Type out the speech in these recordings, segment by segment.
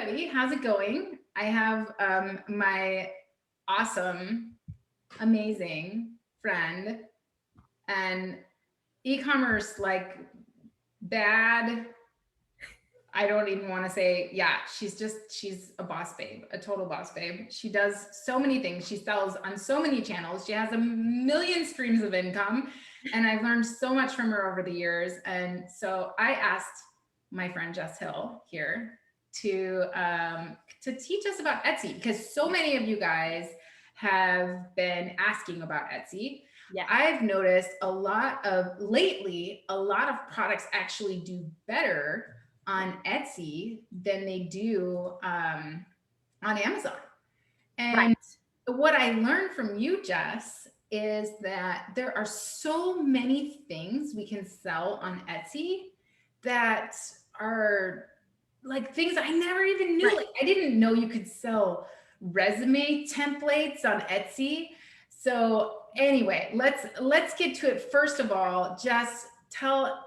everybody. How's it going? I have my awesome, amazing friend and e-commerce like bad. I don't even want to say, yeah, she's a boss babe, a total boss babe. She does so many things. She sells on so many channels. She has a million streams of income. And I've learned so much from her over the years. And so I asked my friend Jess Hill here to teach us about Etsy, because so many of you guys have been asking about Etsy. Yeah. I've noticed a lot of products actually do better on Etsy than they do on Amazon. Right. And what I learned from you, Jess, is that there are so many things we can sell on Etsy that are like things I never even knew. Right. Like I didn't know you could sell resume templates on Etsy. So anyway, let's get to it. First of all, Jess, tell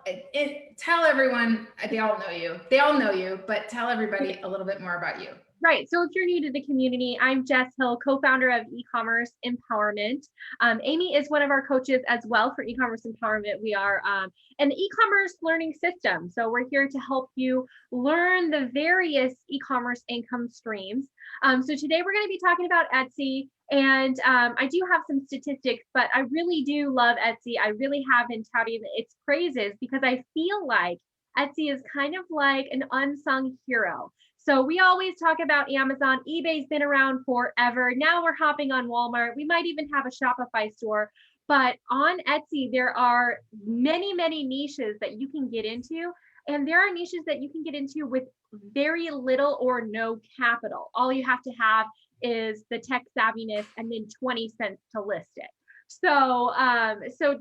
everyone, they all know you, but tell everybody a little bit more about you. Right. So if you're new to the community, I'm Jess Hill, co-founder of E-commerce Empowerment. Amy is one of our coaches as well for E-commerce Empowerment. We are an e-commerce learning system. So we're here to help you learn the various e-commerce income streams. So today we're going to be talking about Etsy. And I do have some statistics, but I really do love Etsy. I really have been touting its praises because I feel like Etsy is kind of like an unsung hero. So we always talk about Amazon. eBay's been around forever. Now we're hopping on Walmart. We might even have a Shopify store. But on Etsy, there are many, many niches that you can get into. And there are niches that you can get into with very little or no capital. All you have to have is the tech savviness and then 20 cents to list it. So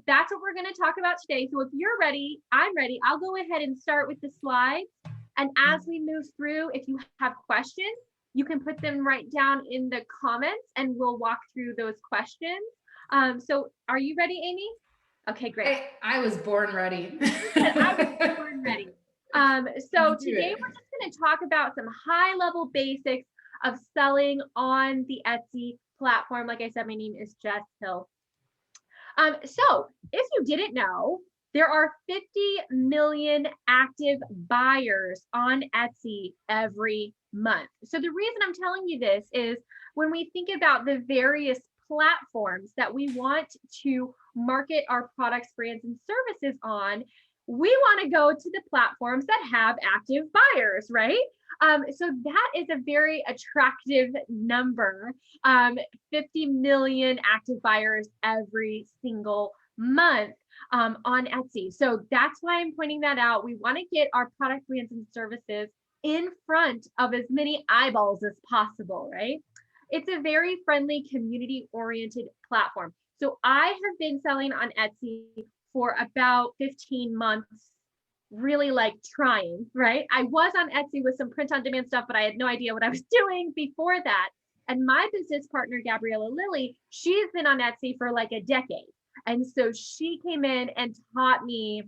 that's what we're going to talk about today. So if you're ready, I'm ready. I'll go ahead and start with the slides. And as we move through, if you have questions, you can put them right down in the comments and we'll walk through those questions. So are you ready, Amy? Okay, great. I was born ready. I was born ready. So today we're just going to talk about some high level basics of selling on the Etsy platform. Like I said, my name is Jess Hill. So if you didn't know, there are 50 million active buyers on Etsy every month. So the reason I'm telling you this is when we think about the various platforms that we want to market our products, brands, and services on, we want to go to the platforms that have active buyers, right? So that is a very attractive number, 50 million active buyers every single month on Etsy. So that's why I'm pointing that out. We want to get our product, brands, and services in front of as many eyeballs as possible, right? It's a very friendly, community-oriented platform. So I have been selling on Etsy for about 15 months, really like trying, right? I was on Etsy with some print on demand stuff, but I had no idea what I was doing before that. And my business partner, Gabriella Lilly, she's been on Etsy for like a decade. And so she came in and taught me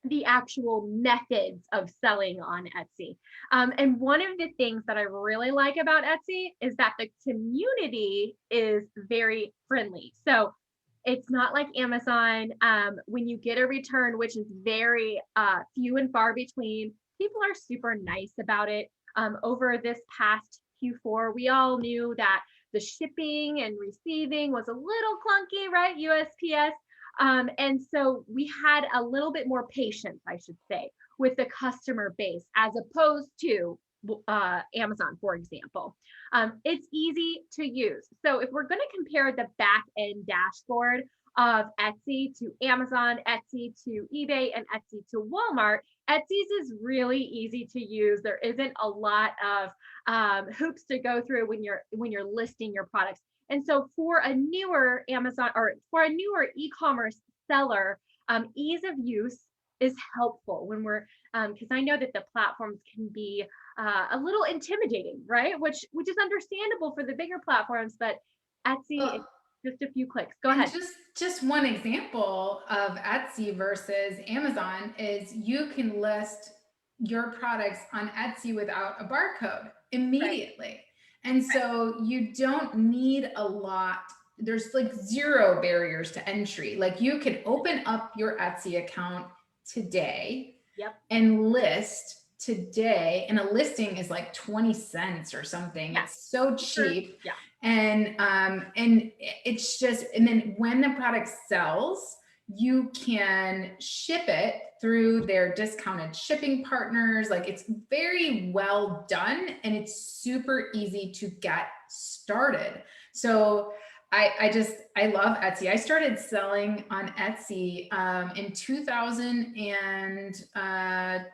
the actual methods of selling on Etsy. And one of the things that I really like about Etsy is that the community is very friendly. So it's not like Amazon. When you get a return, which is very few and far between, people are super nice about it. Over this past Q4, we all knew that the shipping and receiving was a little clunky, right? USPS. And so we had a little bit more patience, I should say, with the customer base as opposed to Amazon, for example. It's easy to use. So if we're going to compare the back end dashboard of Etsy to Amazon, Etsy to eBay, and Etsy to Walmart, Etsy's is really easy to use. There isn't a lot of hoops to go through when you're listing your products. And so for a newer Amazon or for a newer e-commerce seller, ease of use is helpful when we're because I know that the platforms can be a little intimidating, right? Which is understandable for the bigger platforms, but Etsy is just a few clicks. Go ahead. Just one example of Etsy versus Amazon is you can list your products on Etsy without a barcode immediately. Right. And so you don't need a lot. There's like zero barriers to entry. Like you can open up your Etsy account today Yep. and list today. And a listing is like 20 cents or something. Yeah. It's so Sure. cheap. Yeah. And it's just, and then when the product sells, you can ship it through their discounted shipping partners. Like it's very well done and it's super easy to get started. So I love Etsy. I started selling on Etsy in 2013,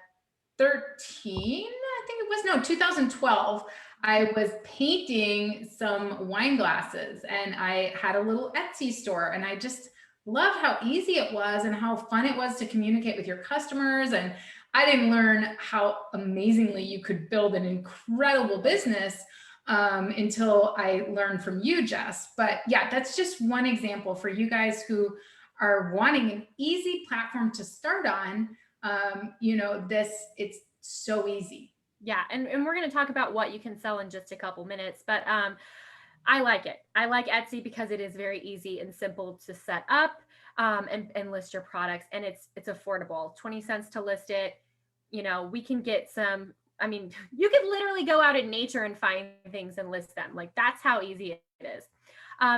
I think it was, no, 2012. I was painting some wine glasses and I had a little Etsy store, and I just love how easy it was and how fun it was to communicate with your customers. And I didn't learn how amazingly you could build an incredible business until I learned from you, Jess. But yeah, that's just one example for you guys who are wanting an easy platform to start on. It's so easy. Yeah. And we're going to talk about what you can sell in just a couple minutes, but I like it. I like Etsy because it is very easy and simple to set up and list your products, and it's affordable. 20 cents to list it. We can get some, I mean, you could literally go out in nature and find things and list them. Like that's how easy it is.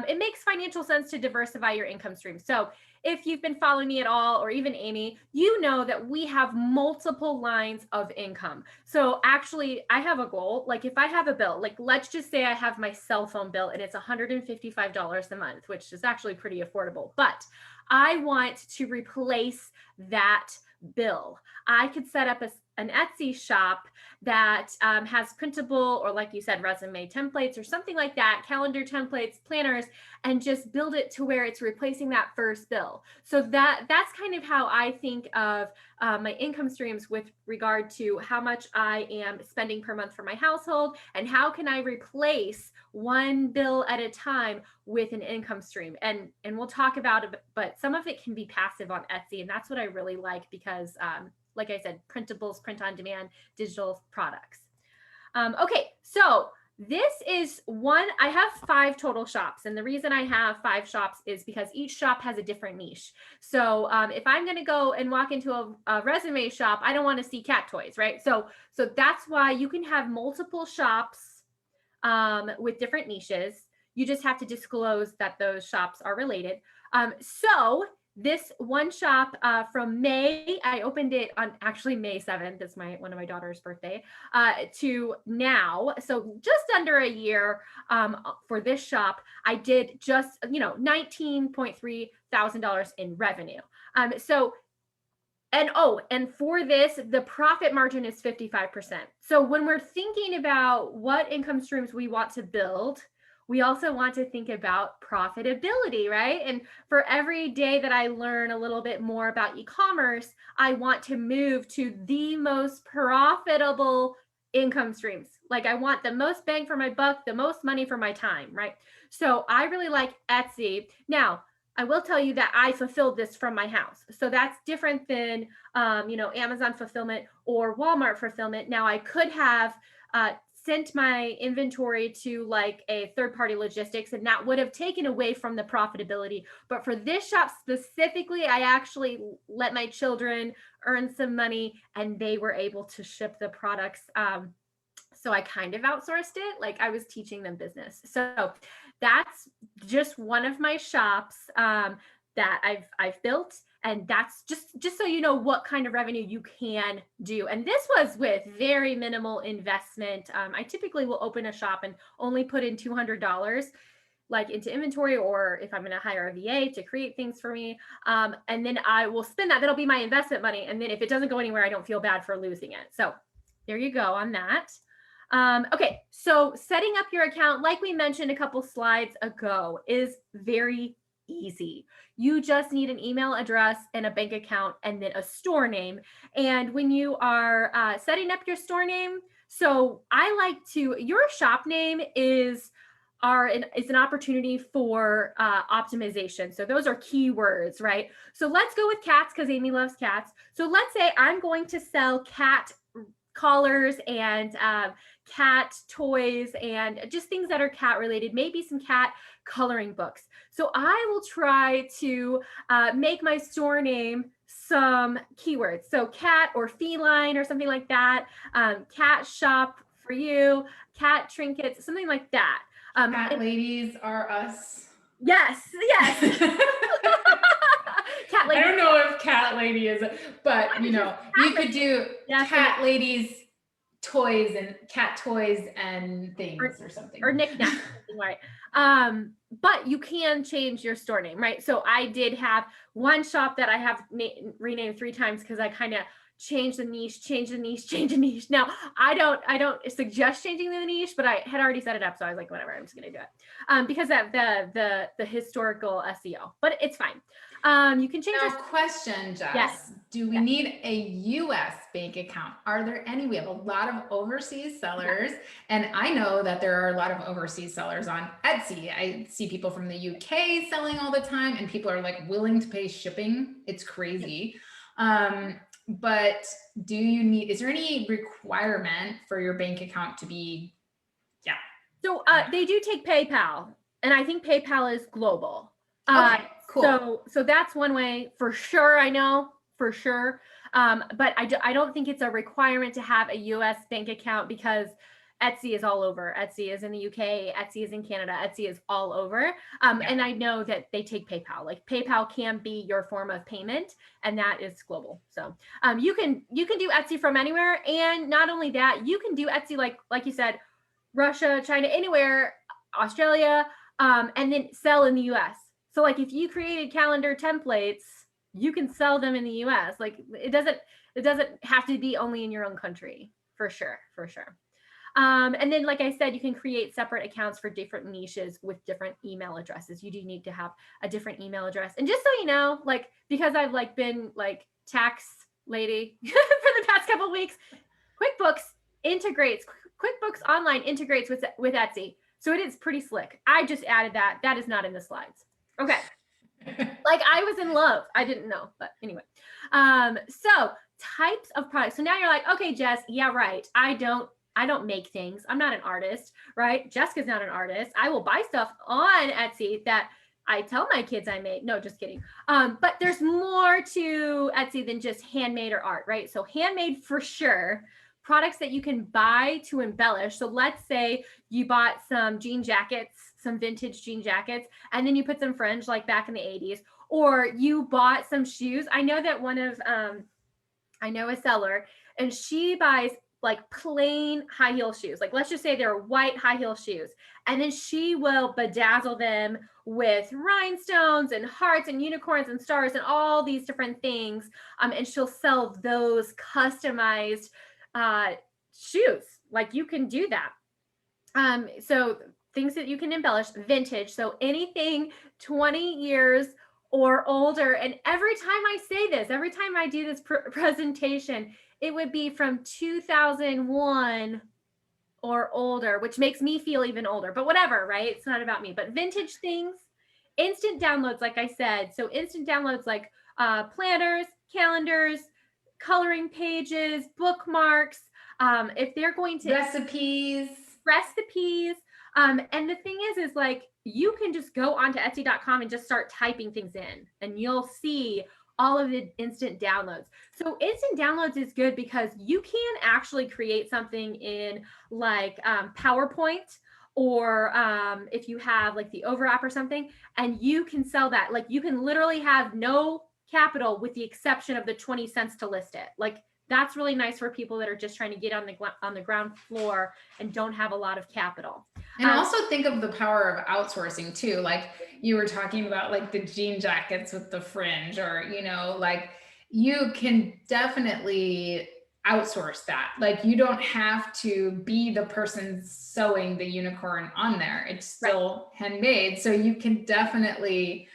It makes financial sense to diversify your income stream. So if you've been following me at all, or even Amy, you know that we have multiple lines of income. So actually I have a goal. Like if I have a bill, like let's just say I have my cell phone bill and it's $155 a month, which is actually pretty affordable, but I want to replace that bill. I could set up an Etsy shop that has printable, or like you said, resume templates or something like that, calendar templates, planners, and just build it to where it's replacing that first bill. So that's kind of how I think of my income streams with regard to how much I am spending per month for my household, and how can I replace one bill at a time with an income stream. And we'll talk about it, but some of it can be passive on Etsy, and that's what I really like because like I said, printables, print on demand, digital products. Okay, so this is I have 5 total shops. And the reason I have 5 shops is because each shop has a different niche. So if I'm going to go and walk into a resume shop, I don't want to see cat toys, right? So that's why you can have multiple shops with different niches. You just have to disclose that those shops are related. So this one shop from May, I opened it on actually May 7th. It's one of my daughter's birthday, to now. So just under a year for this shop, I did just, $19.3 thousand in revenue. And for this, the profit margin is 55%. So when we're thinking about what income streams we want to build, we also want to think about profitability, right? And for every day that I learn a little bit more about e-commerce, I want to move to the most profitable income streams. Like I want the most bang for my buck, the most money for my time, right? So I really like Etsy. Now, I will tell you that I fulfilled this from my house. So that's different than, Amazon fulfillment or Walmart fulfillment. Now I could have sent my inventory to like a third-party logistics, and that would have taken away from the profitability. But for this shop specifically, I actually let my children earn some money and they were able to ship the products. So I kind of outsourced it, like I was teaching them business. So that's just one of my shops that I've built. And that's just so you know what kind of revenue you can do. And this was with very minimal investment. I typically will open a shop and only put in $200 like into inventory, or if I'm going to hire a VA to create things for me. And then I will spend that. That'll be my investment money. And then if it doesn't go anywhere, I don't feel bad for losing it. So there you go on that. Okay, so setting up your account, like we mentioned a couple slides ago, is very easy. You just need an email address and a bank account and then a store name. And when you are setting up your store name, so your shop name is an opportunity for optimization. So those are keywords, right? So let's go with cats because Amy loves cats. So let's say I'm going to sell cat collars and cat toys and just things that are cat related, maybe some cat coloring books. So I will try to make my store name some keywords. So cat or feline or something like that. Cat shop for you, cat trinkets, something like that. Cat ladies are us. Yes, yes. Cat lady. I don't know if cat lady is, but you know, you could do cat ladies toys and cat toys and things or something. Or knickknacks, right? But you can change your store name, right? So I did have one shop that I have renamed 3 times because I kind of change the niche. Now I don't suggest changing the niche, but I had already set it up, so I was like, whatever, I'm just gonna do it because of the historical SEO. But it's fine. You can change. Now, question, Jess. Yes. Do we need a US bank account? Are there any? We have a lot of overseas sellers, and I know that there are a lot of overseas sellers on Etsy. I see people from the UK selling all the time, and people are like willing to pay shipping. It's crazy. But do you need, is there any requirement for your bank account to be, So they do take PayPal, and I think PayPal is global. Okay, cool. So that's one way for sure. I know for sure. But I don't think it's a requirement to have a US bank account because Etsy is all over. Etsy is in the UK. Etsy is in Canada. Etsy is all over. And I know that they take PayPal. Like PayPal can be your form of payment, and that is global. So you can do Etsy from anywhere. And not only that, you can do Etsy like you said, Russia, China, anywhere, Australia, and then sell in the US. So like if you created calendar templates, you can sell them in the US. Like it doesn't have to be only in your own country, for sure. And then, like I said, you can create separate accounts for different niches with different email addresses. You do need to have a different email address. And just so you know, like, because I've like been like tax lady for the past couple of weeks, QuickBooks Online integrates with Etsy. So it is pretty slick. I just added that. That is not in the slides. Okay. Like I was in love. I didn't know, but anyway. So types of products. So now you're like, okay, Jess, yeah, right. I don't make things. I'm not an artist, right? Jessica's not an artist. I will buy stuff on Etsy that I tell my kids I made. No, just kidding. But there's more to Etsy than just handmade or art, right? So handmade for sure. Products that you can buy to embellish. So let's say you bought some jean jackets, some vintage jean jackets, and then you put some fringe like back in the 80s, or you bought some shoes. I know that I know a seller, and she buys like plain high heel shoes. Like let's just say they're white high heel shoes. And then she will bedazzle them with rhinestones and hearts and unicorns and stars and all these different things. And she'll sell those customized shoes. Like you can do that. So things that you can embellish, vintage. So anything 20 years or older. And every time I say this, every time I do this presentation, it would be from 2001 or older, which makes me feel even older, but whatever, right? It's not about me, but vintage things, instant downloads, like I said. So instant downloads like planners, calendars, coloring pages, bookmarks, if they're going to recipes. And the thing is like, you can just go onto Etsy.com and just start typing things in and you'll see all of the instant downloads. So instant downloads is good because you can actually create something in like PowerPoint or if you have like the Overapp or something, and you can sell that. Like you can literally have no capital with the exception of the 20 cents to list it. Like that's really nice for people that are just trying to get on the ground floor and don't have a lot of capital. And also think of the power of outsourcing too. Like you were talking about like the jean jackets with the fringe, or, you know, like you can definitely outsource that. Like you don't have to be the person sewing the unicorn on there. It's still handmade. So you can definitely,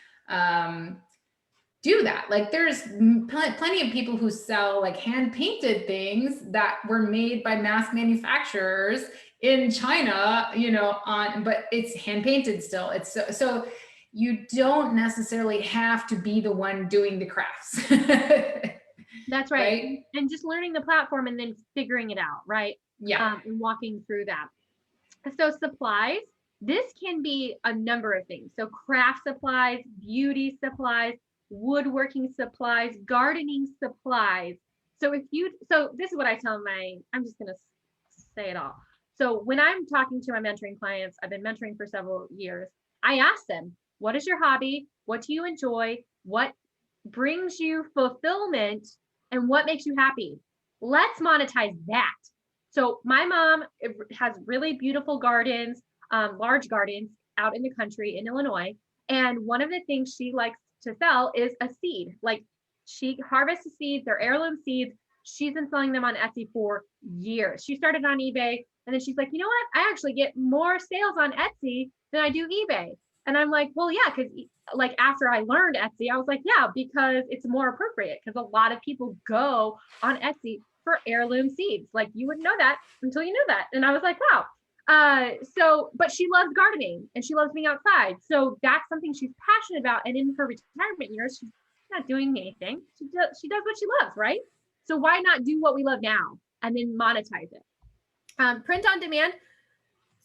do that. Like there's plenty of people who sell like hand painted things that were made by mass manufacturers in China, you know, but it's hand painted still. It's so you don't necessarily have to be the one doing the crafts. That's right. right? And just learning the platform and then figuring it out, right? Yeah. And walking through that. So supplies, this can be a number of things. So craft supplies, beauty supplies, woodworking supplies, gardening supplies. So this is what I tell I'm just going to say it all. So when I'm talking to my mentoring clients, I've been mentoring for several years. I ask them, what is your hobby? What do you enjoy? What brings you fulfillment? And what makes you happy? Let's monetize that. So my mom has really beautiful gardens, large gardens out in the country in Illinois. And one of the things she likes to sell is a seed. Like she harvests the seeds, they're heirloom seeds. She's been selling them on Etsy for years. She started on eBay and then she's like, you know what? I actually get more sales on Etsy than I do eBay. And I'm like, well, yeah, because like after I learned Etsy, I was like, yeah, because it's more appropriate because a lot of people go on Etsy for heirloom seeds. Like you wouldn't know that until you knew that. And I was like, wow. But she loves gardening and she loves being outside. So that's something she's passionate about. And in her retirement years, she's not doing anything. She does what she loves, right? So why not do what we love now and then monetize it? Print on demand.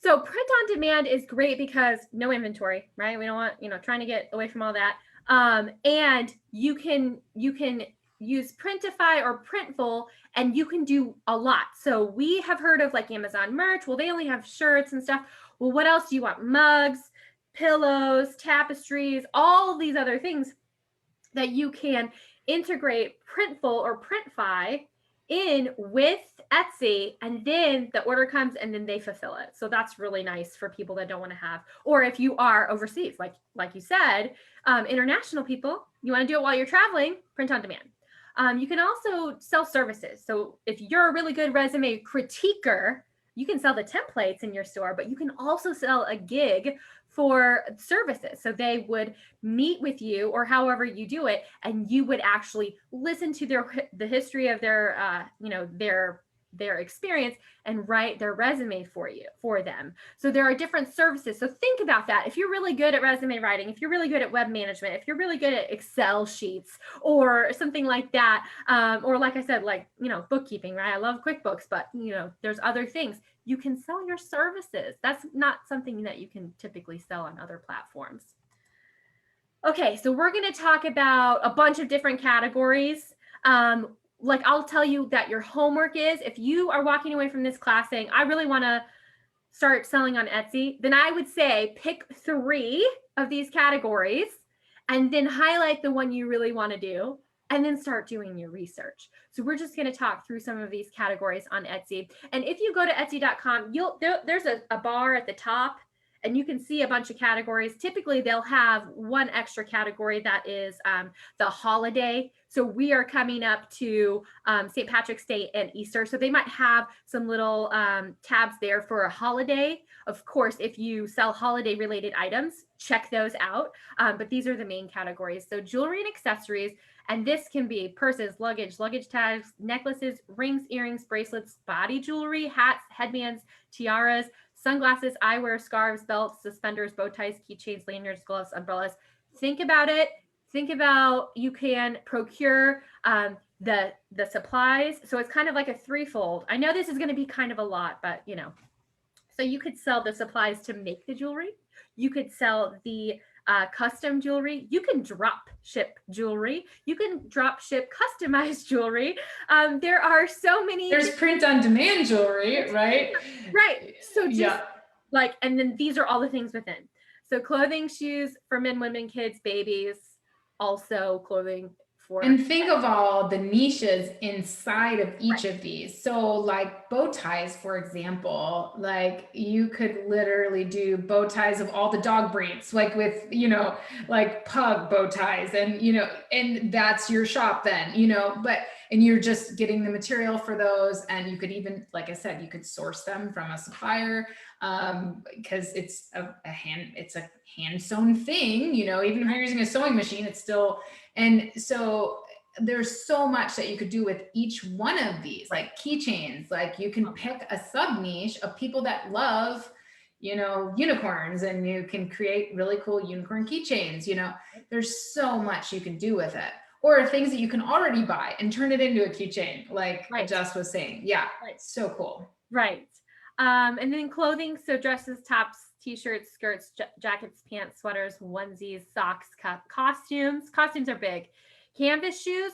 So print on demand is great because no inventory, right? We don't want, trying to get away from all that. And you can use Printify or Printful and you can do a lot. So we have heard of like Amazon merch. Well, they only have shirts and stuff. Well, what else do you want? Mugs, pillows, tapestries, all these other things that you can integrate Printful or Printify in with Etsy, and then the order comes and then they fulfill it. So that's really nice for people that don't want to have, or if you are overseas, like you said, international people, you want to do it while you're traveling, print on demand. You can also sell services. So if you're a really good resume critiquer, you can sell the templates in your store, but you can also sell a gig for services. So they would meet with you or however you do it, and you would actually listen to the history of their experience and write their resume for them. So there are different services. So think about that. If you're really good at resume writing, if you're really good at web management, if you're really good at Excel sheets or something like that, or like I said, bookkeeping, right? I love QuickBooks, but there's other things. You can sell your services. That's not something that you can typically sell on other platforms. Okay, so we're going to talk about a bunch of different categories. I'll tell you that your homework is, if you are walking away from this class saying, I really want to start selling on Etsy, then I would say pick 3 of these categories and then highlight the one you really want to do and then start doing your research. So we're just going to talk through some of these categories on Etsy. And if you go to Etsy.com, there's a bar at the top and you can see a bunch of categories. Typically, they'll have one extra category that is the holiday. So we are coming up to St. Patrick's Day and Easter. So they might have some little tabs there for a holiday. Of course, if you sell holiday related items, check those out. But these are the main categories. So jewelry and accessories. And this can be purses, luggage tags, necklaces, rings, earrings, bracelets, body jewelry, hats, headbands, tiaras, sunglasses, eyewear, scarves, belts, suspenders, bow ties, keychains, lanyards, gloves, umbrellas. Think about it. Think about you can procure the supplies. So it's kind of like a threefold. I know this is going to be kind of a lot, but so you could sell the supplies to make the jewelry. You could sell the custom jewelry. You can drop ship jewelry. You can drop ship customized jewelry. There are so many. There's print on demand jewelry, right? Right. So just and then these are all the things within. So clothing, shoes for men, women, kids, babies, also clothing for. And think of all the niches inside of each of these. So like bow ties, for example, like you could literally do bow ties of all the dog breeds, like with, like pug bow ties and, and that's your shop then, and you're just getting the material for those. And you could even, like I said, you could source them from a supplier because it's a hand sewn thing, even if you're using a sewing machine, it's still. And so there's so much that you could do with each one of these, like keychains, like you can pick a sub niche of people that love, unicorns, and you can create really cool unicorn keychains, there's so much you can do with it. or things that you can already buy and turn it into a keychain, like Right. Jess was saying. Yeah, Right. so cool. Right. And then clothing, so dresses, tops, t-shirts, skirts, jackets, pants, sweaters, onesies, socks, costumes. Costumes are big. Canvas shoes,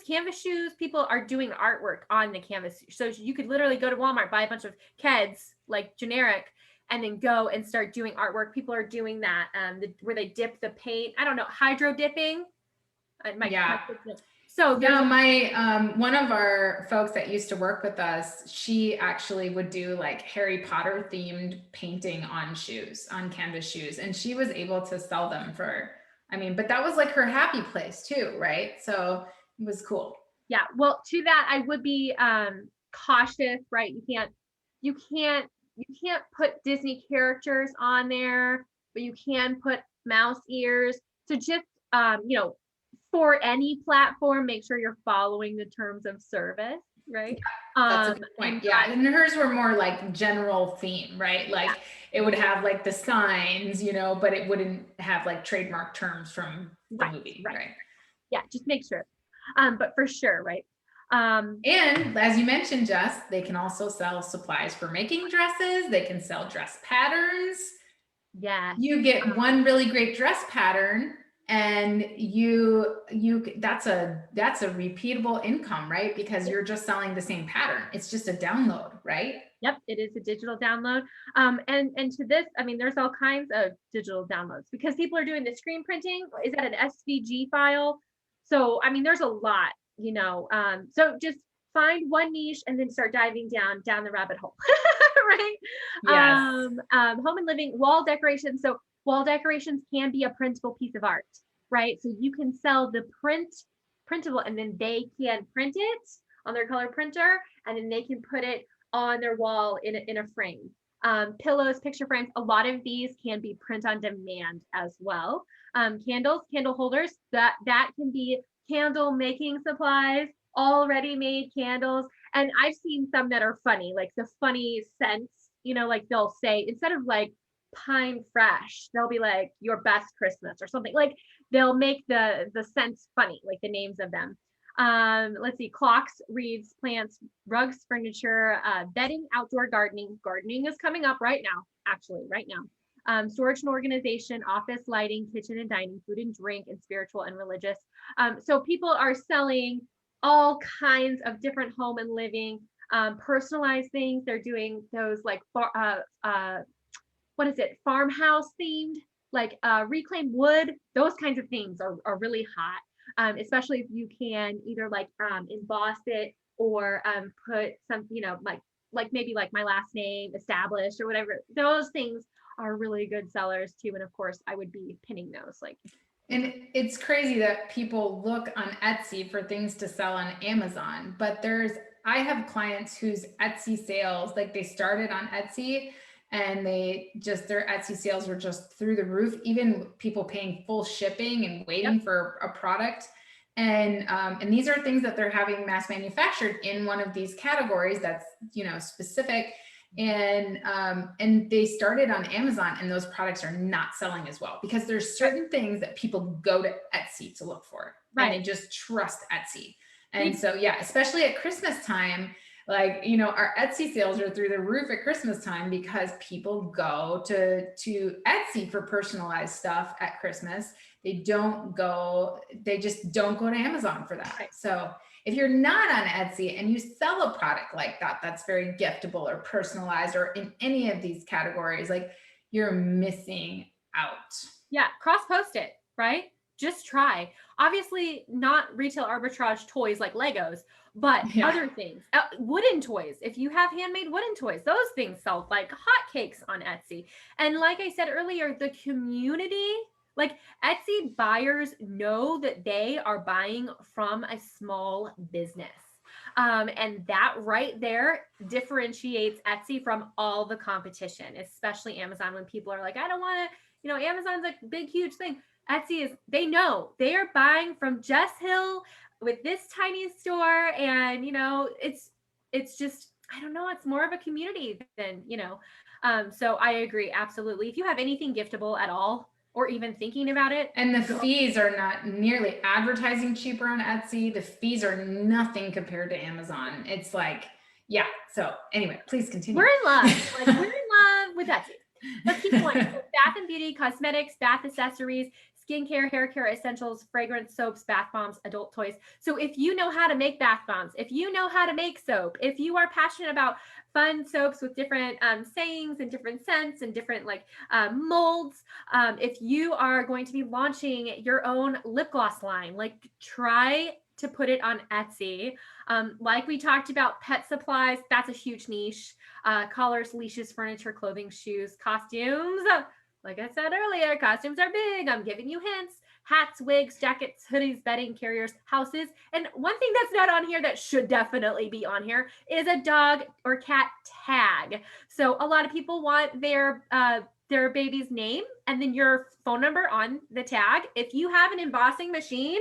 people are doing artwork on the canvas. So you could literally go to Walmart, buy a bunch of Keds, like generic, and then go and start doing artwork. People are doing that, where they dip the paint. I don't know, hydro dipping. Yeah. So no, my one of our folks that used to work with us, she actually would do like Harry Potter themed painting on shoes, on canvas shoes, and she was able to sell them for, I mean, but that was like her happy place too, right? So it was cool. Yeah, well, to that I would be cautious, right? You can't put Disney characters on there, but you can put mouse ears. So just for any platform, make sure you're following the terms of service, right? That's a good point. Yeah. And hers were more like general theme, right? Like it would have like the signs, but it wouldn't have like trademark terms from the movie. Right. Yeah. Just make sure. But for sure, right? And as you mentioned, Jess, they can also sell supplies for making dresses. They can sell dress patterns. Yeah. You get one really great dress pattern and that's a repeatable income, right? Because you're just selling the same pattern. It's just a download, right? Yep, it is a digital download. And to this, I mean, there's all kinds of digital downloads because people are doing the screen printing. Is that an SVG file? So, I mean, there's a lot, so just find one niche and then start diving down the rabbit hole, right? Yes. Home and living, wall decorations. So wall decorations can be a printable piece of art, right? So you can sell the printable, and then they can print it on their color printer, and then they can put it on their wall in a frame. Pillows, picture frames, a lot of these can be print on demand as well. Candles, candle holders, that can be candle making supplies, already made candles. And I've seen some that are funny, like the funny scents, like they'll say, instead of like pine fresh, they'll be like your best Christmas or something. Like they'll make the scents funny, like the names of them. Let's see, clocks, reeds, plants, rugs, furniture, bedding, outdoor gardening. Gardening is coming up right now, actually, right now. Storage and organization, office lighting, kitchen and dining, food and drink, and spiritual and religious. So people are selling all kinds of different home and living, personalized things. They're doing those like what is it, farmhouse themed, like reclaimed wood. Those kinds of things are really hot, especially if you can either like emboss it or put some, like maybe like my last name, established or whatever. Those things are really good sellers too. And of course, I would be pinning those like. And it's crazy that people look on Etsy for things to sell on Amazon, but I have clients whose Etsy sales, like they started on Etsy and their Etsy sales were just through the roof, even people paying full shipping and waiting for a product. And these are things that they're having mass manufactured in one of these categories that's, specific. And they started on Amazon, and those products are not selling as well because there's certain things that people go to Etsy to look for, and they just trust Etsy. And so, yeah, especially at Christmas time, like, our Etsy sales are through the roof at Christmas time because people go to Etsy for personalized stuff at Christmas. They just don't go to Amazon for that. So if you're not on Etsy and you sell a product like that, that's very giftable or personalized or in any of these categories, like you're missing out. Yeah, cross-post it, right? Just try. Obviously not retail arbitrage toys like Legos, but other things, wooden toys. If you have handmade wooden toys, those things sell like hotcakes on Etsy. And like I said earlier, the community, like Etsy buyers know that they are buying from a small business. And that right there differentiates Etsy from all the competition, especially Amazon, when people are like, I don't want to, Amazon's a big, huge thing. Etsy they know they are buying from Jess Hill with this tiny store. And, it's just, I don't know, it's more of a community than, so I agree. Absolutely. If you have anything giftable at all, or even thinking about it. And the fees are not nearly advertising cheaper on Etsy. The fees are nothing compared to Amazon. It's like, yeah. So anyway, please continue. We're in love. Like, we're in love with Etsy. Let's keep going. So bath and beauty, cosmetics, bath accessories, skincare, hair care essentials, fragrance, soaps, bath bombs, adult toys. So if you know how to make bath bombs, if you know how to make soap, if you are passionate about fun soaps with different sayings and different scents and different like molds, if you are going to be launching your own lip gloss line, like try to put it on Etsy. Like we talked about, pet supplies, that's a huge niche. Collars, leashes, furniture, clothing, shoes, costumes. Like I said earlier, costumes are big. I'm giving you hints. Hats, wigs, jackets, hoodies, bedding, carriers, houses. And one thing that's not on here that should definitely be on here is a dog or cat tag. So a lot of people want their baby's name and then your phone number on the tag. If you have an embossing machine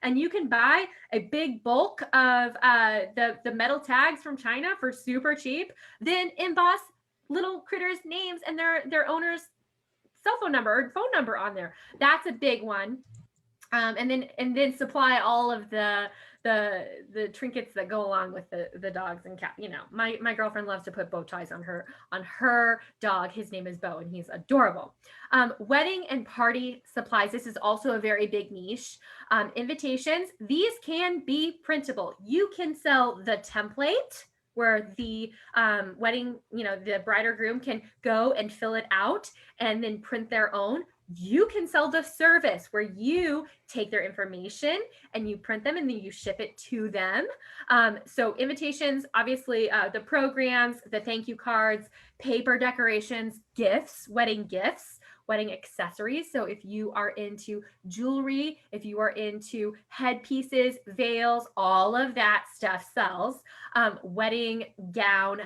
and you can buy a big bulk of the metal tags from China for super cheap, then emboss little critters' names and their owner's cell phone number or phone number on there. That's a big one. And then supply all of the trinkets that go along with the dogs and cat. You know, my girlfriend loves to put bow ties on her dog. His name is Bo and he's adorable. Wedding and party supplies. This is also a very big niche. Invitations. These can be printable. You can sell the template where the wedding, the bride or groom can go and fill it out and then print their own. You can sell the service where you take their information and you print them and then you ship it to them. So invitations, obviously, the programs, the thank you cards, paper decorations, gifts, wedding accessories. So if you are into jewelry, if you are into headpieces, veils, all of that stuff sells. Wedding gown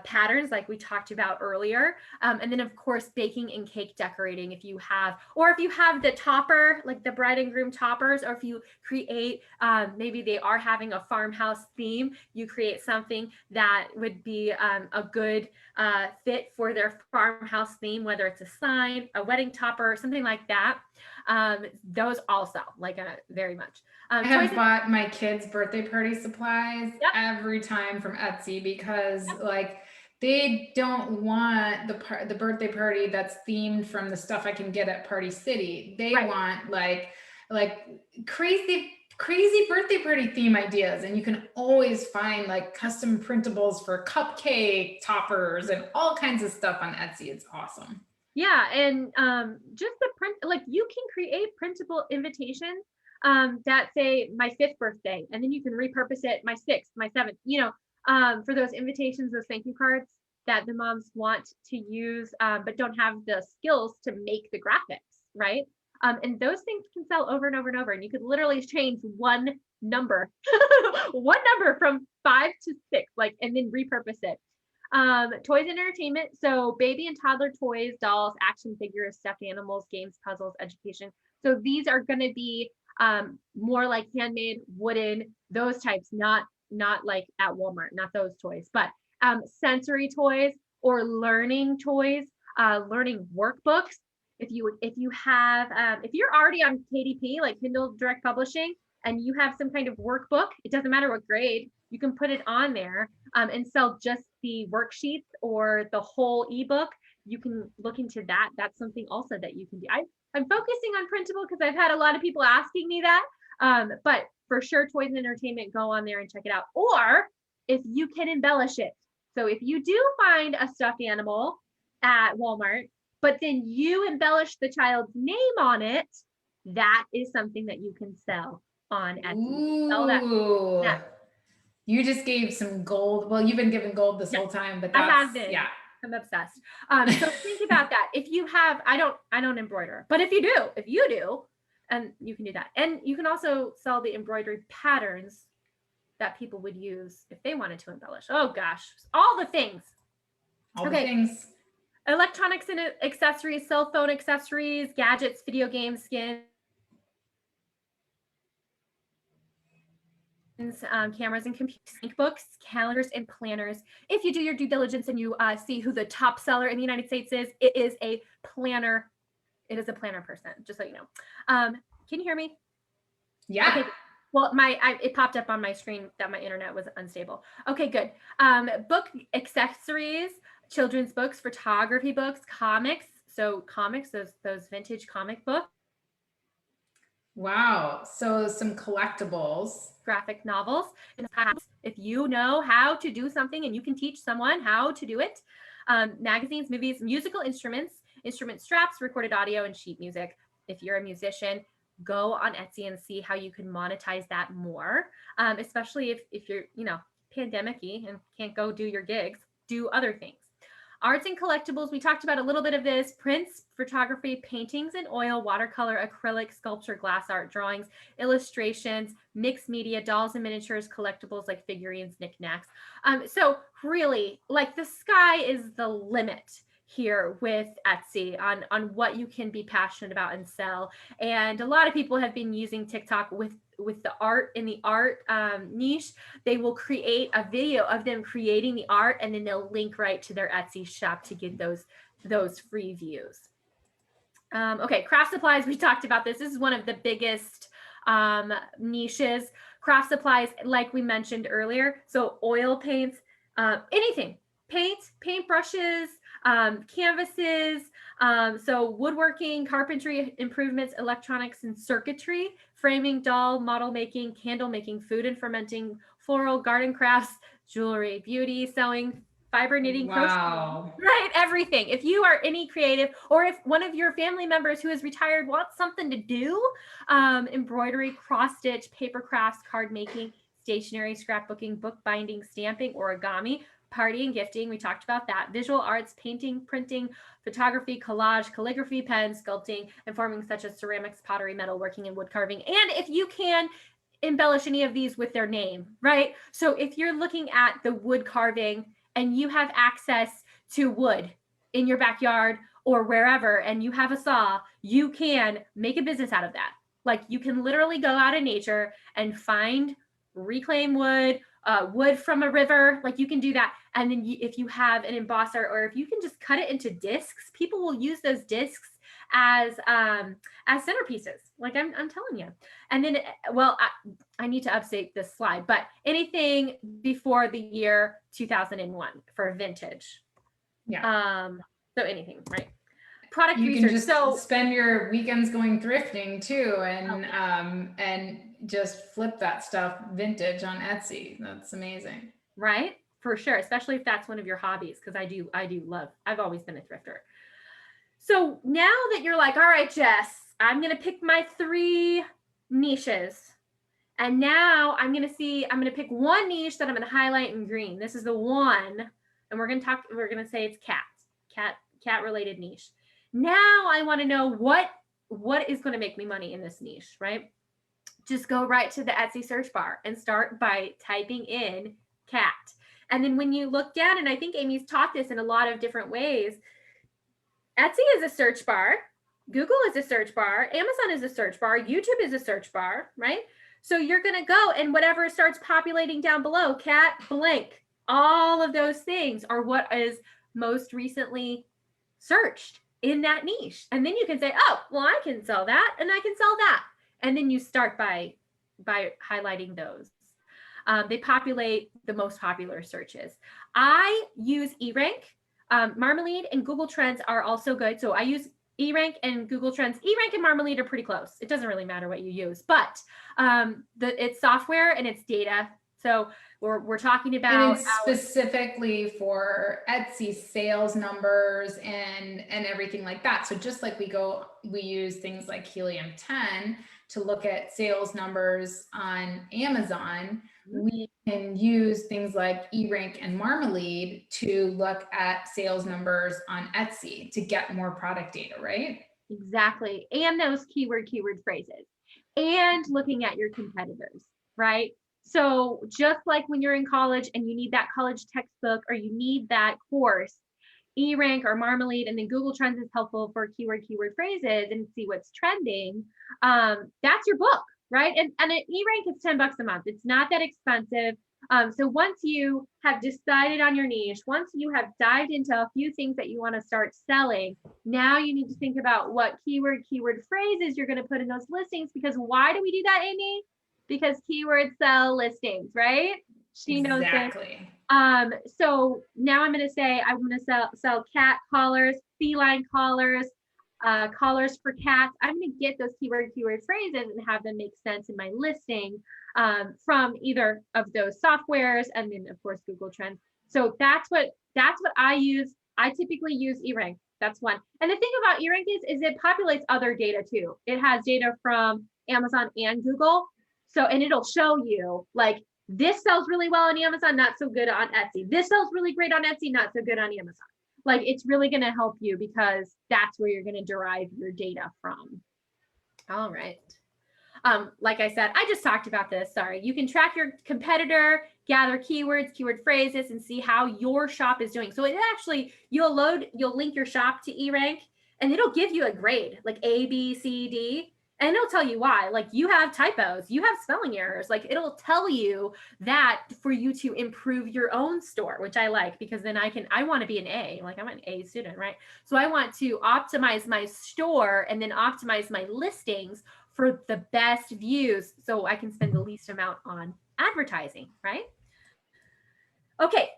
patterns like we talked about earlier. And then of course, baking and cake decorating if you have the topper, like the bride and groom toppers, or if you create, maybe they are having a farmhouse theme, you create something that would be a good fit for their farmhouse theme, whether it's a sign, a wedding topper, something like that. Those all sell very much. I have bought my kids' birthday party supplies every time from Etsy because like they don't want the birthday party that's themed from the stuff I can get at Party City. They want like crazy birthday party theme ideas, and you can always find like custom printables for cupcake toppers and all kinds of stuff on Etsy. It's awesome. Yeah, and just the print, like you can create printable invitations that say my 5th birthday, and then you can repurpose it my 6th, my 7th, for those invitations, those thank you cards that the moms want to use, but don't have the skills to make the graphics, right? And those things can sell over and over and over, and you could literally change one number, one number from 5 to 6, and then repurpose it. Toys and entertainment. So baby and toddler toys, dolls, action figures, stuffed animals, games, puzzles, education. So these are going to be more like handmade, wooden, those types, not like at Walmart, not those toys, but sensory toys or learning toys, learning workbooks. If you're already on KDP, like Kindle Direct Publishing, and you have some kind of workbook, it doesn't matter what grade, you can put it on there and sell just the worksheets or the whole ebook. You can look into that. That's something also that you can do. I'm focusing on printable because I've had a lot of people asking me that. But for sure, toys and entertainment, go on there and check it out. Or if you can embellish it. So if you do find a stuffed animal at Walmart, but then you embellish the child's name on it, that is something that you can sell on Etsy. Sell that. You just gave some gold. Well, you've been giving gold this whole time, but that's, I have been. Yeah. I'm obsessed. So think about that. If you have, I don't embroider, but if you do, and you can do that. And you can also sell the embroidery patterns that people would use if they wanted to embellish. Oh gosh, all the things. The things. Electronics and accessories, cell phone accessories, gadgets, video games, skins, cameras and computers, sync books, calendars, and planners. If you do your due diligence and you see who the top seller in the United States is, it is a planner It is a planner person, just so you know. Can you hear me? Yeah. Okay. Well, it popped up on my screen that my internet was unstable. Okay, good. Book accessories, children's books, photography books, comics. So comics, those vintage comic books. Wow. So some collectibles. Graphic novels. If you know how to do something and you can teach someone how to do it. Magazines, movies, musical instruments, instrument straps, recorded audio, and sheet music. If you're a musician, go on Etsy and see how you can monetize that more, especially if you're, pandemic-y and can't go do your gigs, do other things. Arts and collectibles, we talked about a little bit of this: prints, photography, paintings in oil, watercolor, acrylic, sculpture, glass art, drawings, illustrations, mixed media, dolls and miniatures, collectibles like figurines, knickknacks. So really, like, the sky is the limit here with Etsy on what you can be passionate about and sell. And a lot of people have been using TikTok with the art in the art niche. They will create a video of them creating the art, and then they'll link right to their Etsy shop to get those free views. Okay, craft supplies, we talked about this. This is one of the biggest niches. Craft supplies, like we mentioned earlier, so oil paints, anything, paint brushes, canvases, so woodworking, carpentry improvements, electronics and circuitry, framing, doll, model making, candle making, food and fermenting, floral, garden crafts, jewelry, beauty, sewing, fiber knitting, Wow. crochet, right? Everything. If you are any creative, or if one of your family members who is retired wants something to do, embroidery, cross stitch, paper crafts, card making, stationery, scrapbooking, book binding, stamping, origami, party and gifting, we talked about that, visual arts, painting, printing, photography, collage, calligraphy, pen, sculpting, and forming such as ceramics, pottery, metalworking, and wood carving. And if you can embellish any of these with their name, right? So if you're looking at the wood carving and you have access to wood in your backyard or wherever, and you have a saw, you can make a business out of that. Like, you can literally go out in nature and find reclaim wood, wood from a river, like you can do that. And then if you have an embosser, or if you can just cut it into discs, people will use those discs as centerpieces, like I'm telling you. And then, well, I need to update this slide, but anything before the year 2001 for vintage. Yeah. So anything, right? Product you research. Can just spend your weekends going thrifting too, and just flip that stuff vintage on Etsy. That's amazing. Right? For sure, especially if that's one of your hobbies, because I do love, I've always been a thrifter. So now that you're like, all right, Jess, I'm going to pick my 3 niches. And now I'm going to pick one niche that I'm going to highlight in green. This is the one. And we're going to say it's cat related niche. Now I want to know what is going to make me money in this niche, right? Just go right to the Etsy search bar and start by typing in cat. And then when you look down, and I think Amy's taught this in a lot of different ways, Etsy is a search bar, Google is a search bar, Amazon is a search bar, YouTube is a search bar, right? So you're going to go, and whatever starts populating down below, cat blank, all of those things are what is most recently searched in that niche. And then you can say, oh, well, I can sell that, and I can sell that. And then you start by highlighting those. They populate the most popular searches. I use eRank. Marmalade and Google Trends are also good. So I use eRank and Google Trends. eRank and Marmalade are pretty close. It doesn't really matter what you use, but it's software and it's data. So we're talking about, and it's specifically for Etsy sales numbers and everything like that. So just like we use things like Helium 10 to look at sales numbers on Amazon, we can use things like eRank and Marmalade to look at sales numbers on Etsy to get more product data, right? Exactly. And those keyword phrases, and looking at your competitors, right? So just like when you're in college and you need that college textbook, or you need that course, eRank or Marmalade, and then Google Trends is helpful for keyword phrases and see what's trending. That's your book, right? And an eRank is $10 a month. It's not that expensive. So once you have decided on your niche, once you have dived into a few things that you want to start selling, Now you need to think about what keyword phrases you're going to put in those listings, because why do we do that, Amy? Because keywords sell listings, right? She knows this. Exactly. So now I'm going to say I want to sell cat collars, feline collars, collars for cats. I'm going to get those keyword phrases and have them make sense in my listing from either of those softwares, and then of course Google Trends. So that's what I use. I typically use eRank. That's one. And the thing about eRank is it populates other data too. It has data from Amazon and Google. So, and it'll show you like, this sells really well on Amazon, not so good on Etsy. This sells really great on Etsy, not so good on Amazon. Like, it's really going to help you because that's where you're going to derive your data from. All right. Like I said, I just talked about this. Sorry. You can track your competitor, gather keywords, keyword phrases, and see how your shop is doing. So it actually, you'll link your shop to eRank, and it'll give you a grade like A, B, C, D. And it'll tell you why. Like, you have typos, you have spelling errors. Like, it'll tell you that for you to improve your own store, which I like, because then I want to be an A. Like, I'm an A student, right? So I want to optimize my store and then optimize my listings for the best views so I can spend the least amount on advertising, right? Okay,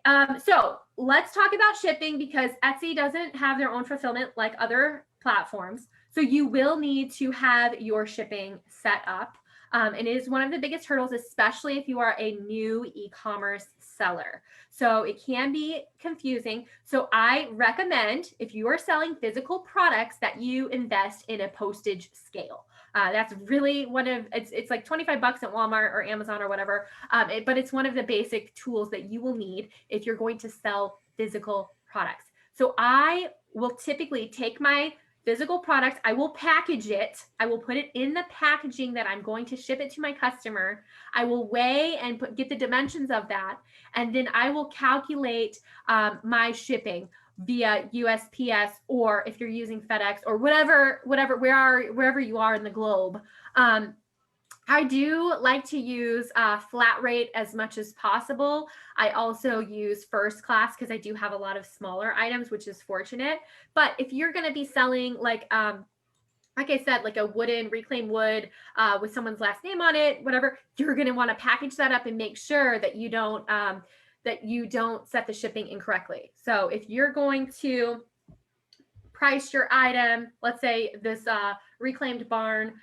so let's talk about shipping, because Etsy doesn't have their own fulfillment like other platforms. So you will need to have your shipping set up. And it is one of the biggest hurdles, especially if you are a new e-commerce seller. So it can be confusing. So I recommend, if you are selling physical products, that you invest in a postage scale. That's really it's like 25 bucks at Walmart or Amazon or whatever. But it's one of the basic tools that you will need if you're going to sell physical products. So I will typically take my physical product, I will package it, I will put it in the packaging that I'm going to ship it to my customer. I will weigh and get the dimensions of that, and then I will calculate my shipping via USPS, or if you're using FedEx or wherever you are in the globe. I do like to use flat rate as much as possible. I also use first class because I do have a lot of smaller items, which is fortunate. But if you're going to be selling like I said, like a wooden reclaimed wood with someone's last name on it, whatever, you're going to want to package that up and make sure that you don't set the shipping incorrectly. So if you're going to price your item, let's say this reclaimed barn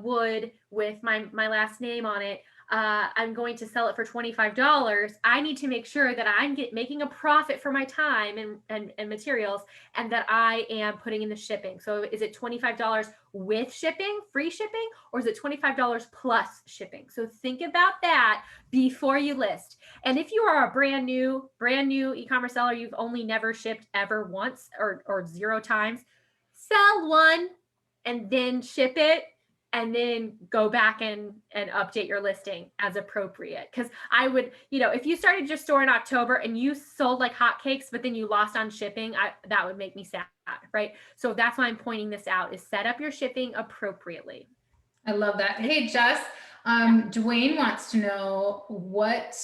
wood with my last name on it, I'm going to sell it for $25. I need to make sure that I'm making a profit for my time and materials, and that I am putting in the shipping. So is it $25 with shipping, free shipping, or is it $25 plus shipping? So think about that before you list. And if you are a brand new e-commerce seller, you've only never shipped ever once or 0 times, sell one and then ship it, and then go back and update your listing as appropriate. Because I would, if you started your store in October and you sold like hotcakes, but then you lost on shipping, that would make me sad, right? So that's why I'm pointing this out, is set up your shipping appropriately. I love that. Hey, Jess, Dwayne wants to know what,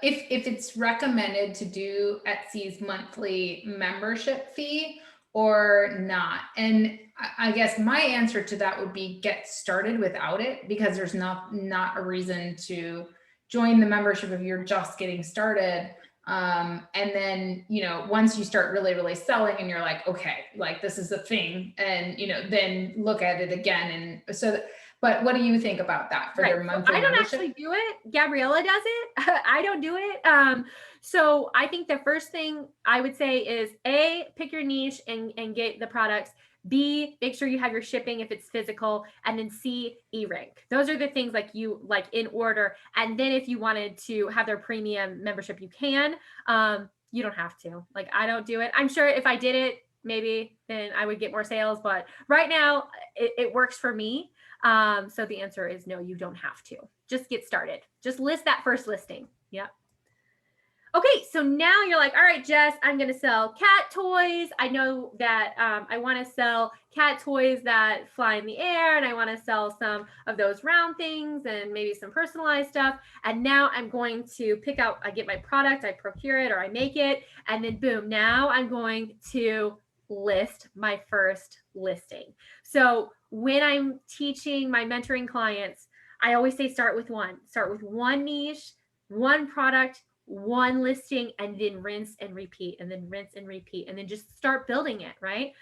if it's recommended to do Etsy's monthly membership fee or not. And I guess my answer to that would be get started without it, because there's not a reason to join the membership if you're just getting started. And then, once you start really, really selling and you're like, okay, like this is the thing, and, then look at it again. And so, but what do you think about that for their monthly I don't membership? actually do it. Gabriella does it. I don't do it. So I think the first thing I would say is A, pick your niche and get the products. B, make sure you have your shipping if it's physical, and then C, eRank. Those are the things like in order. And then if you wanted to have their premium membership, you can. You don't have to. Like, I don't do it. I'm sure if I did it, maybe then I would get more sales, but right now it works for me. So the answer is no, you don't have to. Just get started. Just list that first listing. Yep. Okay, so now you're like, all right, Jess, I'm going to sell cat toys. I know that I want to sell cat toys that fly in the air, and I want to sell some of those round things and maybe some personalized stuff. And now I'm going to I get my product, I procure it or I make it, and then boom, now I'm going to list my first listing. So when I'm teaching my mentoring clients, I always say start with one niche, one product, one listing, and then rinse and repeat, and then rinse and repeat, and then just start building it, right?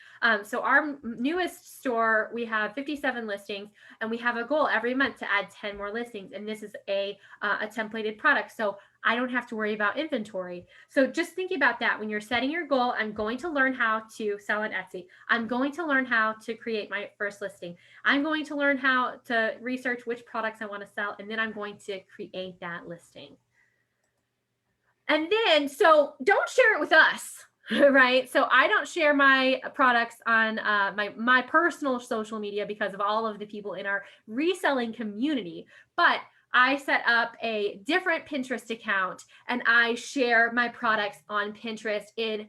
So our newest store, we have 57 listings, and we have a goal every month to add 10 more listings. And this is a templated product. So I don't have to worry about inventory. So just think about that when you're setting your goal. I'm going to learn how to sell on Etsy. I'm going to learn how to create my first listing. I'm going to learn how to research which products I want to sell, and then I'm going to create that listing. And then, so don't share it with us, right? So I don't share my products on my personal social media because of all of the people in our reselling community, but I set up a different Pinterest account and I share my products on Pinterest in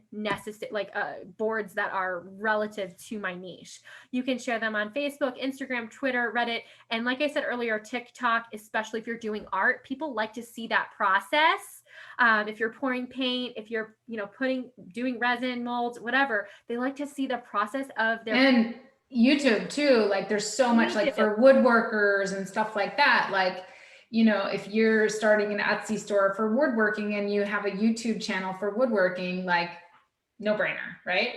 boards that are relative to my niche. You can share them on Facebook, Instagram, Twitter, Reddit, and like I said earlier, TikTok, especially if you're doing art. People like to see that process. If you're pouring paint, if you're doing resin molds, whatever, they like to see the process of their and YouTube too. Like there's so much like for woodworkers and stuff like that. Like, if you're starting an Etsy store for woodworking and you have a YouTube channel for woodworking, like no brainer, right?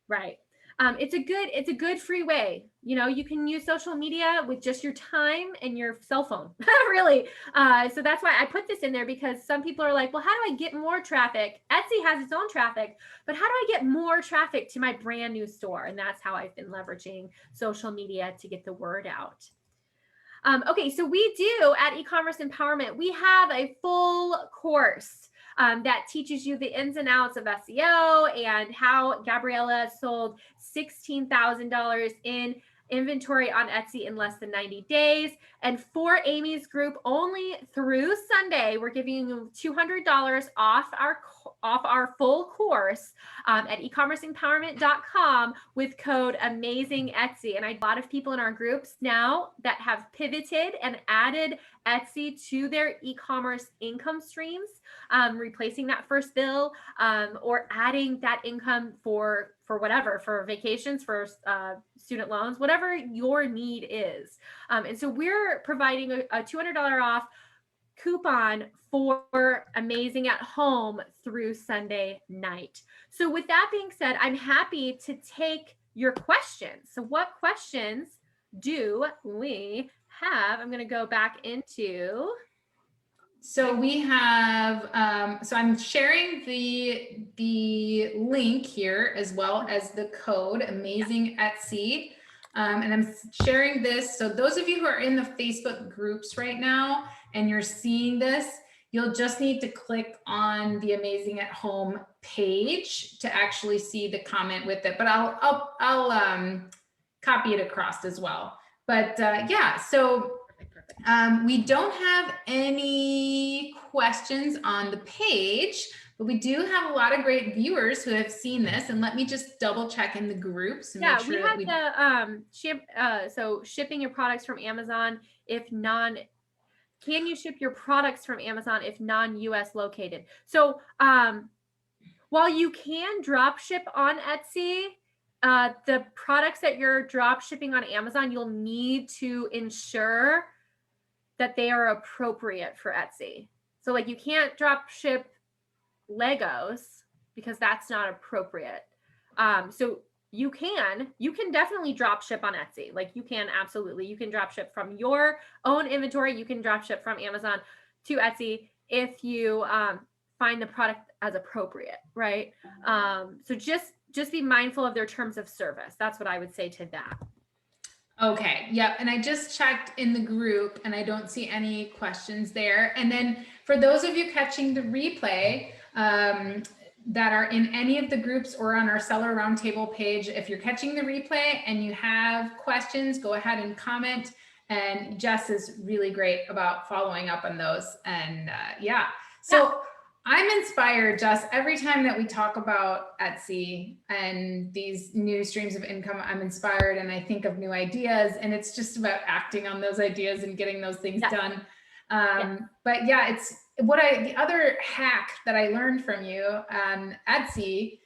Right. It's a good free way. You can use social media with just your time and your cell phone, really. So that's why I put this in there, because some people are like, well, how do I get more traffic? Etsy has its own traffic, but how do I get more traffic to my brand new store? And that's how I've been leveraging social media to get the word out. Okay, so we do at E-commerce Empowerment, we have a full course that teaches you the ins and outs of SEO and how Gabriella sold $16,000 in inventory on Etsy in less than 90 days. And for Amy's group, only through Sunday, we're giving you $200 off our full course at ecommerceempowerment.com with code AmazingEtsy. And I have a lot of people in our groups now that have pivoted and added Etsy to their e-commerce income streams, replacing that first bill, or adding that income for whatever, for vacations, for student loans, whatever your need is. And so we're providing a $200 off coupon for Amazing at Home through Sunday night. So with that being said, I'm happy to take your questions. So what questions do we have? I'm going to go back into. So we have, so I'm sharing the link here as well as the code Amazing Etsy. And I'm sharing this. So those of you who are in the Facebook groups right now and you're seeing this, you'll just need to click on the Amazing at Home page to actually see the comment with it. But I'll copy it across as well. But yeah, so we don't have any questions on the page, but we do have a lot of great viewers who have seen this. And let me just double check in the groups. And yeah, make sure we have the so shipping your products from Amazon can you ship your products from Amazon if non-US located? So while you can drop ship on Etsy, the products that you're drop shipping on Amazon, you'll need to ensure that they are appropriate for Etsy. So like you can't drop ship Legos because that's not appropriate. So you can definitely drop ship on Etsy. Like you can drop ship from your own inventory. You can drop ship from Amazon to Etsy if you find the product as appropriate, right? So just be mindful of their terms of service. That's what I would say to that. Okay. Yeah. And I just checked in the group and I don't see any questions there. And then for those of you catching the replay, that are in any of the groups or on our seller roundtable page, if you're catching the replay and you have questions, go ahead and comment. And Jess is really great about following up on those. And yeah, so I'm inspired, Jess, every time that we talk about Etsy and these new streams of income, I'm inspired and I think of new ideas, and it's just about acting on those ideas and getting those things done. But yeah, it's the other hack that I learned from you on Etsy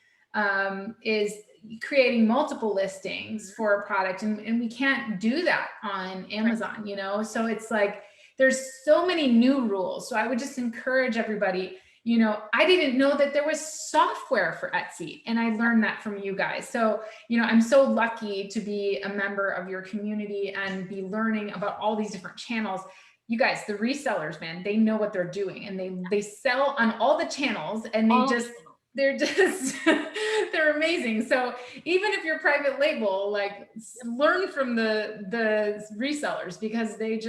is creating multiple listings for a product, and we can't do that on Amazon, you know? So it's like, there's so many new rules. So I would just encourage everybody, you know, I didn't know that there was software for Etsy, and I learned that from you guys. So, you know, I'm so lucky to be a member of your community and be learning about all these different channels. You guys, the resellers, man, they know what they're doing, and they sell on all the channels, and they're just they're amazing. So even if you're private label, like, learn from the resellers, because they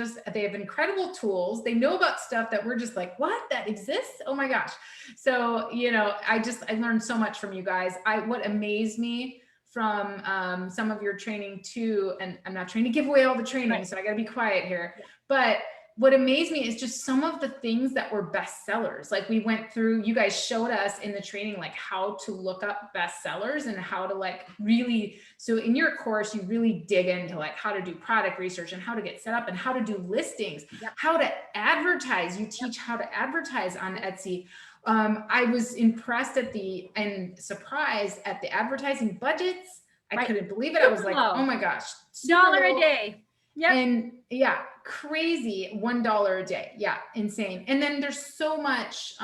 have incredible tools. They know about stuff that we're just like, what, that exists? Oh my gosh. So, you know, I learned so much from you guys. What amazed me from some of your training too, and I'm not trying to give away all the training, so I got to be quiet here, but what amazed me is just some of the things that were bestsellers. Like, we went through, you guys showed us in the training, like, how to look up bestsellers and how to, like, really, so in your course, you really dig into, like, how to do product research and how to get set up and how to do listings, how to advertise. You teach how to advertise on Etsy. I was impressed and surprised at the advertising budgets. I couldn't believe it. I was like, oh my gosh. $1 a day. Yep. And yeah, crazy, $1 a day. Yeah, insane. And then there's so much,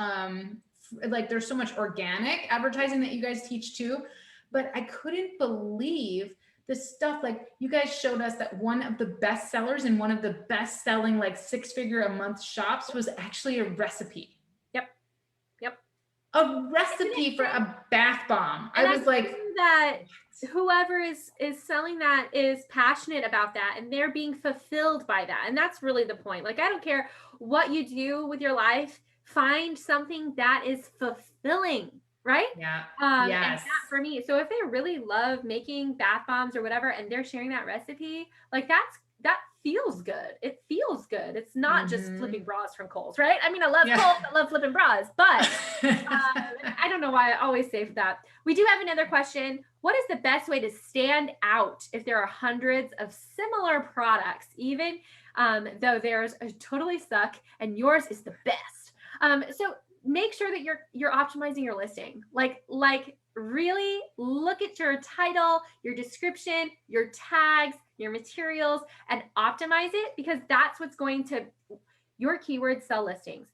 there's so much organic advertising that you guys teach too. But I couldn't believe the stuff, like, you guys showed us that one of the best sellers and one of the best selling, like, 6-figure a month shops was actually a recipe. A recipe for a bath bomb. And I was like, that whoever is selling that is passionate about that, and they're being fulfilled by that. And that's really the point. Like, I don't care what you do with your life, find something that is fulfilling, right? Yeah. And that for me. So if they really love making bath bombs or whatever, and they're sharing that recipe, like, that feels good. It feels good. It's not just flipping bras from Kohl's, right? I mean, I love Kohl's, I love flipping bras, but I don't know why I always say that. We do have another question. What is the best way to stand out if there are hundreds of similar products, even though theirs totally suck and yours is the best? So make sure that you're optimizing your listing. Like really look at your title, your description, your tags, your materials, and optimize it, because that's what's going to, your keywords sell listings.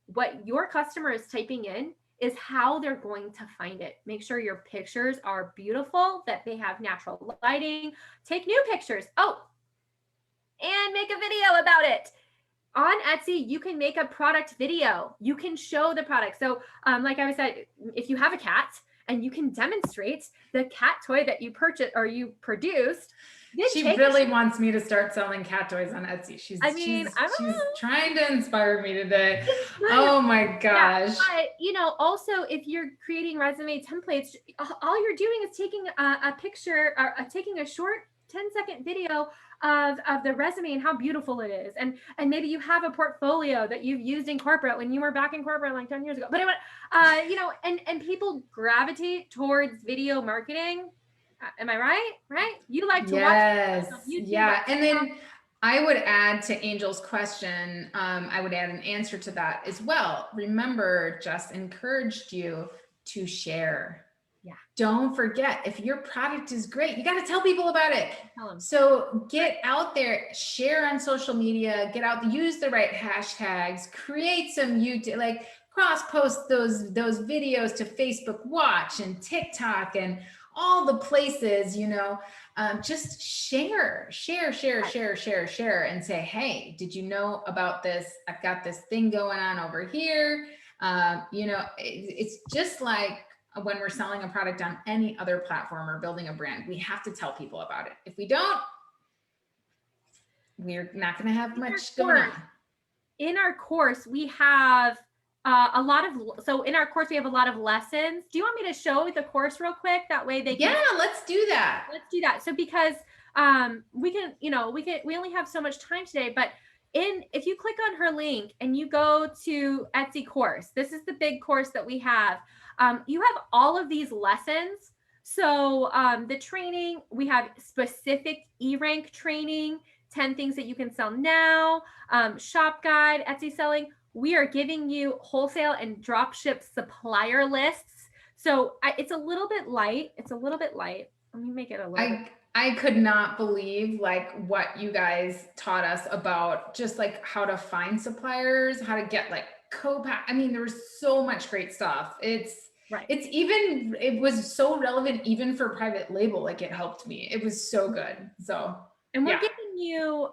What your customer is typing in is how they're going to find it. Make sure your pictures are beautiful, that they have natural lighting. Take new pictures. Oh, and make a video about it. On Etsy, you can make a product video. You can show the product. So like I said, if you have a cat and you can demonstrate the cat toy that you purchased or you produced, she really wants me to start selling cat toys on Etsy. She's trying to inspire me today. Oh my gosh. Yeah, but you know, also if you're creating resume templates, all you're doing is taking a picture or taking a short 10-second video of the resume and how beautiful it is. And maybe you have a portfolio that you've used in corporate when you were back in corporate like 10 years ago. But you know, and people gravitate towards video marketing. Am I right? Right? You like to watch YouTube. Yeah. And then I would add to Angel's question, I would add an answer to that as well. Remember, Jess encouraged you to share. Yeah. Don't forget, if your product is great, you got to tell people about it. So get out there, share on social media, get out, use the right hashtags, create some YouTube, like cross post those videos to Facebook Watch and TikTok and all the places, you know, just share and say, hey, did you know about this? I've got this thing going on over here. You know, it's just like when we're selling a product on any other platform or building a brand, we have to tell people about it. If we don't, we're not going to have much going on. In our course, we have a lot of lessons. Do you want me to show the course real quick? That way they can. Yeah, let's do that. Let's do that. So because we only have so much time today, but if you click on her link and you go to Etsy course, this is the big course that we have. You have all of these lessons. So the training, we have specific E-rank training, 10 things that you can sell now, shop guide, Etsy selling. We are giving you wholesale and dropship supplier lists So it's a little bit light. It's a little bit light. Let me make it a little bit. I could not believe like what you guys taught us about just like how to find suppliers, how to get like co-pack. I mean, there was so much great stuff. Right. It was so relevant even for private label. Like it helped me. It was so good. So And we're yeah. giving you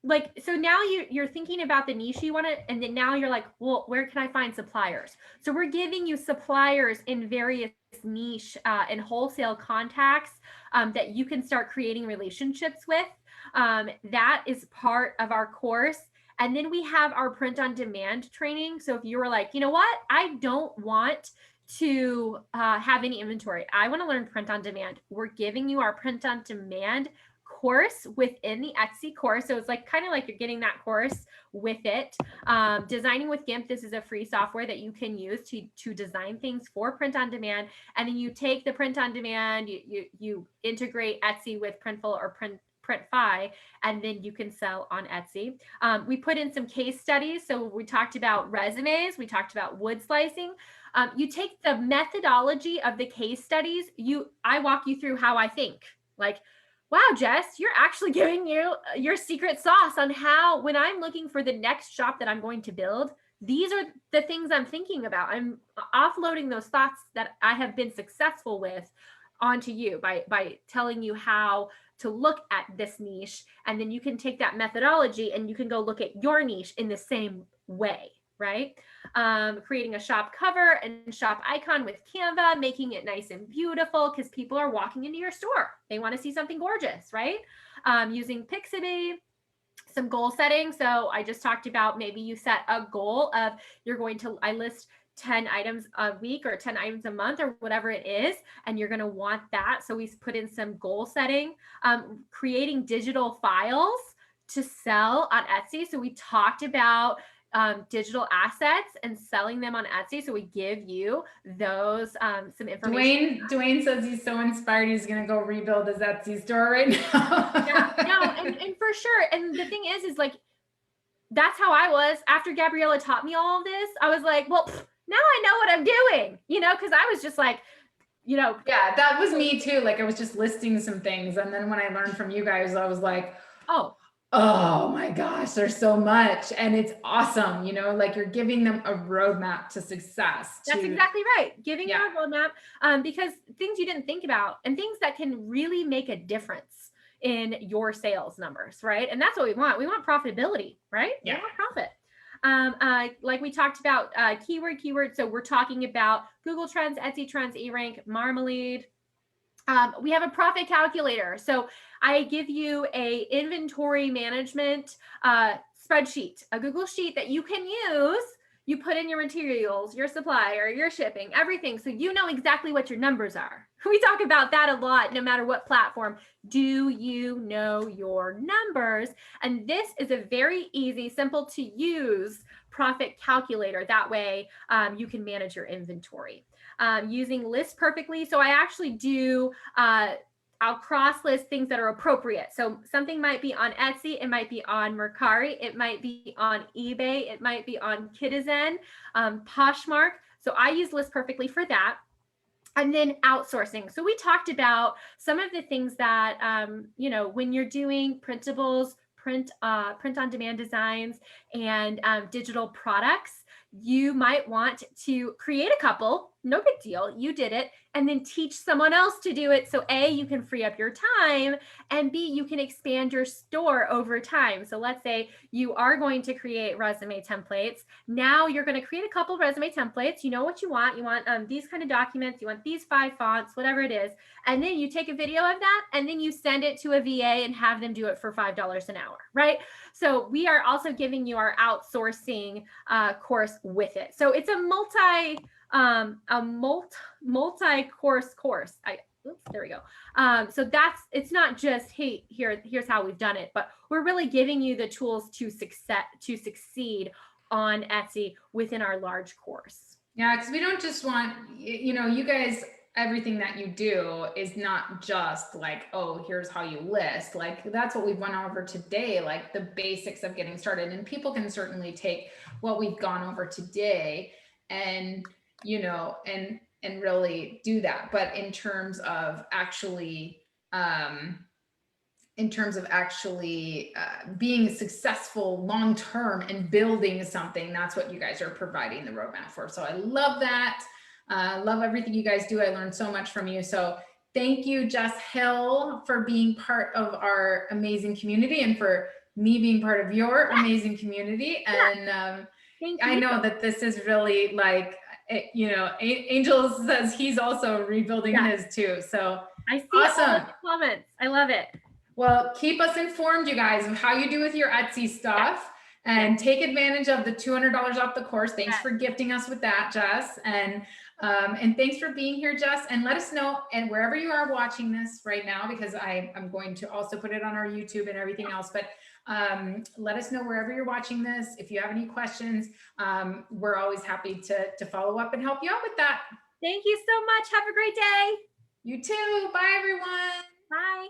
like, so now you're thinking about the niche you want to, and then now you're like, well, where can I find suppliers? So we're giving you suppliers in various niche and wholesale contacts that you can start creating relationships with. That is part of our course. And then we have our print on demand training. So if you were like, you know what, I don't want to have any inventory, I want to learn print on demand, we're giving you our print on demand course within the Etsy course. So it's like kind of like you're getting that course with it. Designing with GIMP, this is a free software that you can use to design things for print on demand. And then you take the print on demand, you integrate Etsy with Printful or Printfy, and then you can sell on Etsy. We put in some case studies. So we talked about resumes, we talked about wood slicing. You take the methodology of the case studies. I walk you through how I think. Like, wow, Jess, you're actually giving you your secret sauce on how, when I'm looking for the next shop that I'm going to build, these are the things I'm thinking about. I'm offloading those thoughts that I have been successful with onto you by telling you how to look at this niche. And then you can take that methodology and you can go look at your niche in the same way, right? Creating a shop cover and shop icon with Canva, making it nice and beautiful because people are walking into your store. They want to see something gorgeous, right? Using Pixabay, some goal setting. So I just talked about maybe you set a goal of I list 10 items a week or 10 items a month or whatever it is, and you're going to want that. So we put in some goal setting, creating digital files to sell on Etsy. So we talked about digital assets and selling them on Etsy. So we give you those some information. Dwayne says he's so inspired he's gonna go rebuild his Etsy store right now. Yeah, no, and for sure. And the thing is like that's how I was after Gabriella taught me all of this. I was like, well, now I know what I'm doing, because I was just like, yeah, that was me too. Like I was just listing some things, and then when I learned from you guys, I was like, oh my gosh, there's so much. And it's awesome. Like you're giving them a roadmap to success. That's exactly right. Giving you a roadmap because things you didn't think about and things that can really make a difference in your sales numbers, right? And that's what we want. We want profitability, right? Yeah. We want profit. Like we talked about keyword. So we're talking about Google Trends, Etsy Trends, eRank, Marmalade. We have a profit calculator. So I give you a inventory management spreadsheet, a Google sheet that you can use. You put in your materials, your supplier, your shipping, everything. So you know exactly what your numbers are. We talk about that a lot, no matter what platform. Do you know your numbers? And this is a very easy, simple to use profit calculator. That way you can manage your inventory. Using lists perfectly. So I actually do, I'll cross list things that are appropriate. So something might be on Etsy, it might be on Mercari, it might be on eBay, it might be on Kitizen, Poshmark. So I use list perfectly for that. And then outsourcing. So we talked about some of the things that, when you're doing printables, print on demand designs and digital products, you might want to create a couple, no big deal, you did it, and then teach someone else to do it. So A, you can free up your time, and B, you can expand your store over time. So let's say you are going to create resume templates. Now you're going to create a couple resume templates. You know what you want. You want these kind of documents. You want these 5 fonts, whatever it is. And then you take a video of that, and then you send it to a VA and have them do it for $5 an hour, right? So we are also giving you our outsourcing course with it. So it's a multi-course course. Oops, there we go. So it's not just, hey, here's how we've done it, but we're really giving you the tools to succeed on Etsy within our large course. Yeah, because we don't just want, you guys, everything that you do is not just like, oh, here's how you list. Like that's what we've went over today, like the basics of getting started. And people can certainly take what we've gone over today and really do that. But in terms of actually, being successful long term and building something, that's what you guys are providing the roadmap for. So I love that. Love everything you guys do. I learned so much from you. So thank you, Jess Hill, for being part of our amazing community and for me being part of your amazing community. And I know that this is really like, you know, Angel says he's also rebuilding his too. So I see awesome. all of the comments. I love it. Well, keep us informed, you guys, of how you do with your Etsy stuff, and take advantage of the $200 off the course. Thanks for gifting us with that, Jess. And thanks for being here, Jess. And let us know, and wherever you are watching this right now, because I'm going to also put it on our YouTube and everything else, but let us know wherever you're watching this. If you have any questions, we're always happy to follow up and help you out with that. Thank you so much. Have a great day. You too. Bye, everyone. Bye.